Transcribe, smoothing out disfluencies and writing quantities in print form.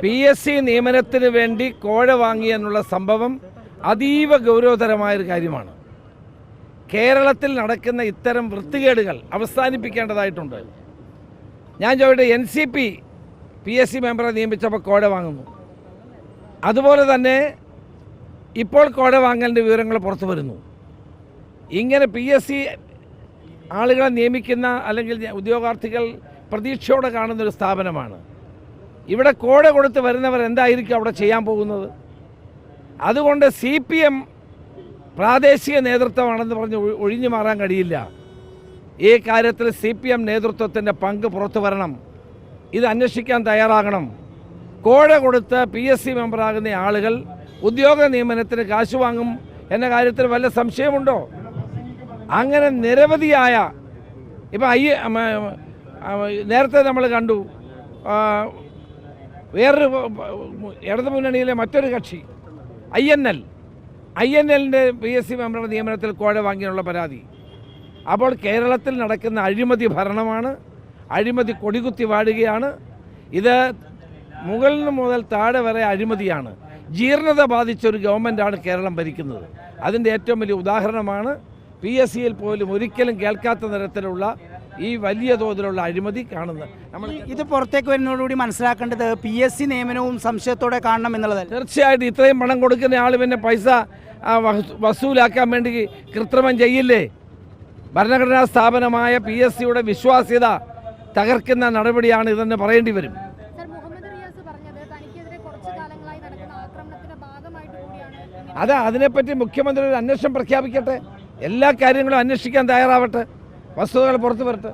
PSC നിയമനത്തിന് വേണ്ടി കോഴ വാങ്ങിയെന്നുള്ള സംഭവം അതീവ ഗൗരവതരമായൊരു കാര്യമാണ്. കേരളത്തിൽ നടക്കുന്ന ഇത്തരം വൃത്തികേടുകൾ അവസാനിപ്പിക്കേണ്ടതായിട്ടുണ്ട്. ഞാൻ ചോദിക്കട്ടെ, NCP PSC മെമ്പറെ നിയമിച്ചപ്പോൾ കോഴ വാങ്ങുന്നു. അതുപോലെ തന്നെ ഇപ്പോൾ കോഴ വാങ്ങലിൻ്റെ വിവരങ്ങൾ പുറത്തു വരുന്നു. ഇങ്ങനെ PSC ആളുകളെ നിയമിക്കുന്ന അല്ലെങ്കിൽ ഉദ്യോഗാർത്ഥികൾ പ്രതീക്ഷയോടെ കാണുന്നൊരു സ്ഥാപനമാണ്. ഇവിടെ കോഴ കൊടുത്ത് വരുന്നവർ എന്തായിരിക്കും അവിടെ ചെയ്യാൻ പോകുന്നത്? അതുകൊണ്ട് CPM പ്രാദേശിക നേതൃത്വമാണെന്ന് പറഞ്ഞ് ഒഴിഞ്ഞു മാറാൻ കഴിയില്ല. ഈ കാര്യത്തിൽ CPM നേതൃത്വത്തിൻ്റെ പങ്ക് പുറത്തു വരണം. ഇത് അന്വേഷിക്കാൻ തയ്യാറാകണം. കോഴ കൊടുത്ത് PSC മെമ്പറാകുന്ന ആളുകൾ ഉദ്യോഗ നിയമനത്തിന് കാശ് വാങ്ങും എന്ന കാര്യത്തിൽ വല്ല സംശയമുണ്ടോ? അങ്ങനെ നിരവധിയായ ഇപ്പം നേരത്തെ നമ്മൾ കണ്ടു, വേറൊരു ഇടതുമുന്നണിയിലെ മറ്റൊരു കക്ഷി INLൻ്റെ PSC മെമ്പറുടെ നിയമനത്തിൽ കോഴ വാങ്ങിയുള്ള പരാതി. അപ്പോൾ കേരളത്തിൽ നടക്കുന്ന അഴിമതി ഭരണമാണ്, അഴിമതി കൊടികുത്തി വാഴുകയാണ്. ഇത് മുകളിൽ മുതൽ താഴെ വരെ അഴിമതിയാണ്. ജീർണത ബാധിച്ചൊരു ഗവൺമെൻറ്റാണ് കേരളം ഭരിക്കുന്നത്. അതിൻ്റെ ഏറ്റവും വലിയ ഉദാഹരണമാണ് PSCയിൽ പോലും ഒരിക്കലും കേൾക്കാത്ത തരത്തിലുള്ള ഈ വലിയ തോതിലുള്ള അഴിമതി കാണുന്നത്. നമ്മൾ ഇത് പുറത്തേക്ക് വരുന്നതോടുകൂടി മനസ്സിലാക്കേണ്ടത് PSC നിയമനവും സംശയത്തോടെ കാണണം എന്നുള്ളതല്ല. തീർച്ചയായിട്ടും ഇത്രയും പണം കൊടുക്കുന്ന ആൾ പിന്നെ പൈസ വസൂലാക്കാൻ വേണ്ടി കൃത്രിമം ചെയ്യില്ലേ? ഭരണഘടനാ സ്ഥാപനമായ PSCയുടെ വിശ്വാസ്യത തകർക്കുന്ന നടപടിയാണ് ഇതെന്ന് പറയേണ്ടി വരും. അതിനെപ്പറ്റി മുഖ്യമന്ത്രി ഒരു അന്വേഷണം പ്രഖ്യാപിക്കട്ടെ. എല്ലാ കാര്യങ്ങളും അന്വേഷിക്കാൻ തയ്യാറാവട്ടെ. വസ്തുതകൾ പുറത്തു വരട്ടെ.